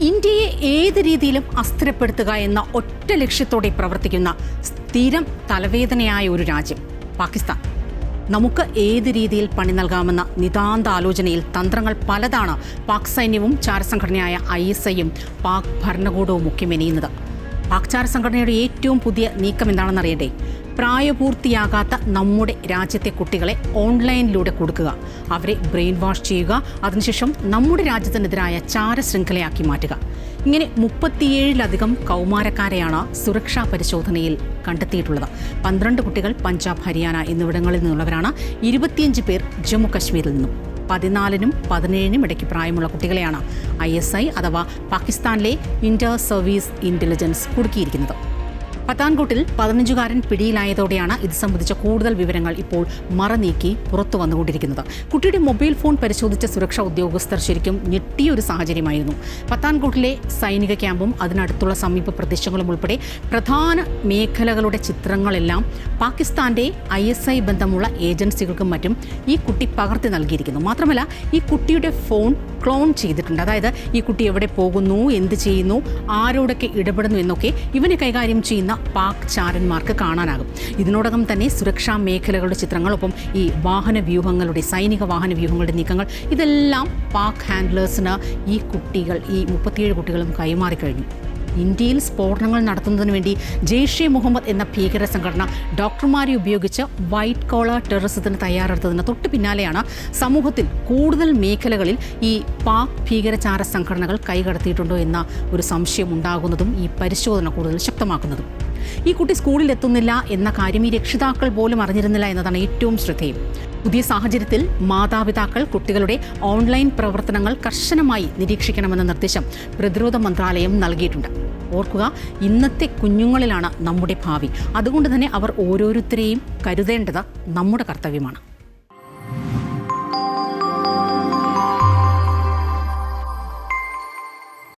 ഇന്ത്യയെ ഏത് രീതിയിലും അസ്ഥിരപ്പെടുത്തുക എന്ന ഒറ്റ ലക്ഷ്യത്തോടെ പ്രവർത്തിക്കുന്ന സ്ഥിരം തലവേദനയായ ഒരു രാജ്യം പാകിസ്ഥാൻ. നമുക്ക് ഏത് രീതിയിൽ പണി നൽകാമെന്ന നിതാന്ത ആലോചനയിൽ തന്ത്രങ്ങൾ പലതാണ് പാക് സൈന്യവും ചാരസംഘടനയായ ISIയും പാക് ഭരണകൂടവും ഒക്കെ മെനയുന്നത്. പാക് ചാരസംഘടനയുടെ ഏറ്റവും പുതിയ നീക്കം എന്താണെന്നറിയട്ടെ? പ്രായപൂർത്തിയാകാത്ത നമ്മുടെ രാജ്യത്തെ കുട്ടികളെ ഓൺലൈനിലൂടെ കൊടുക്കുക, അവരെ ബ്രെയിൻ വാഷ് ചെയ്യുക, അതിനുശേഷം നമ്മുടെ രാജ്യത്തിനെതിരായ ചാരശൃംഖലയാക്കി മാറ്റുക. ഇങ്ങനെ 37-ലധികം കൗമാരക്കാരെയാണ് സുരക്ഷാ പരിശോധനയിൽ കണ്ടെത്തിയിട്ടുള്ളത്. 12 കുട്ടികൾ പഞ്ചാബ്, ഹരിയാന എന്നിവിടങ്ങളിൽ നിന്നുള്ളവരാണ്. 25 പേർ ജമ്മു കശ്മീരിൽ നിന്നും. 14-നും 17-നും ഇടയ്ക്ക് പ്രായമുള്ള കുട്ടികളെയാണ് ISI അഥവാ പാകിസ്ഥാനിലെ ഇന്റർ സർവീസ് ഇന്റലിജൻസ് കുടുക്കിയിരിക്കുന്നത്. പത്താൻകോട്ടിൽ 15-കാരൻ പിടിയിലായതോടെയാണ് ഇത് സംബന്ധിച്ച കൂടുതൽ വിവരങ്ങൾ ഇപ്പോൾ മറനീക്കി പുറത്തു വന്നുകൊണ്ടിരിക്കുന്നത്. കുട്ടിയുടെ മൊബൈൽ ഫോൺ പരിശോധിച്ച സുരക്ഷാ ഉദ്യോഗസ്ഥർ ശരിക്കും ഞെട്ടിയൊരു സാഹചര്യമായിരുന്നു. പത്താൻകോട്ടിലെ സൈനിക ക്യാമ്പും അതിനടുത്തുള്ള സമീപ പ്രദേശങ്ങളും ഉൾപ്പെടെ പ്രധാന മേഖലകളുടെ ചിത്രങ്ങളെല്ലാം പാകിസ്ഥാന്റെ ISI ബന്ധമുള്ള ഏജൻസികൾക്കും മറ്റും ഈ കുട്ടി പകർത്തി നൽകിയിരിക്കുന്നു. മാത്രമല്ല, ഈ കുട്ടിയുടെ ഫോൺ ക്ലോൺ ചെയ്തിട്ടുണ്ട്. അതായത് ഈ കുട്ടി എവിടെ പോകുന്നു, എന്ത് ചെയ്യുന്നു, ആരോടൊക്കെ ഇടപെടുന്നു എന്നൊക്കെ ഇവനെ കൈകാര്യം ചെയ്യുന്ന പാക് ചാരന്മാർക്ക് കാണാനാകും. ഇതിനോടകം തന്നെ സുരക്ഷാ മേഖലകളുടെ ചിത്രങ്ങൾ, ഒപ്പം ഈ സൈനിക വാഹന വ്യൂഹങ്ങളുടെ നീക്കങ്ങൾ, ഇതെല്ലാം പാക് ഹാൻഡ്ലേഴ്സിന് ഈ 37 കുട്ടികളും കൈമാറിക്കഴിഞ്ഞു. ഇന്ത്യയിൽ സ്ഫോടനങ്ങൾ നടത്തുന്നതിന് വേണ്ടി ജെയ്ഷെ മുഹമ്മദ് എന്ന ഭീകര സംഘടന ഡോക്ടർമാരെ ഉപയോഗിച്ച് വൈറ്റ് കോളർ ടെററിസത്തിന് തയ്യാറെടുത്തതിന് തൊട്ട് പിന്നാലെയാണ് സമൂഹത്തിൽ കൂടുതൽ മേഖലകളിൽ ഈ പാക് ഭീകരചാര സംഘടനകൾ കൈകടത്തിയിട്ടുണ്ടോ എന്ന ഒരു സംശയം ഉണ്ടാകുന്നതും ഈ പരിശോധന കൂടുതൽ ശക്തമാക്കുന്നതും. ഈ കുട്ടി സ്കൂളിൽ എത്തുന്നില്ല എന്ന കാര്യം ഈ രക്ഷിതാക്കൾ പോലും അറിഞ്ഞിരുന്നില്ല എന്നതാണ് ഏറ്റവും ശ്രദ്ധേയം. പുതിയ സാഹചര്യത്തിൽ മാതാപിതാക്കൾ കുട്ടികളുടെ ഓൺലൈൻ പ്രവർത്തനങ്ങൾ കർശനമായി നിരീക്ഷിക്കണമെന്ന നിർദ്ദേശം പ്രതിരോധ മന്ത്രാലയം നൽകിയിട്ടുണ്ട്. ഓർക്കുക, ഇന്നത്തെ കുഞ്ഞുങ്ങളിലാണ് നമ്മുടെ ഭാവി. അതുകൊണ്ട് തന്നെ അവർ ഓരോരുത്തരെയും കരുതേണ്ടത് നമ്മുടെ കർത്തവ്യമാണ്.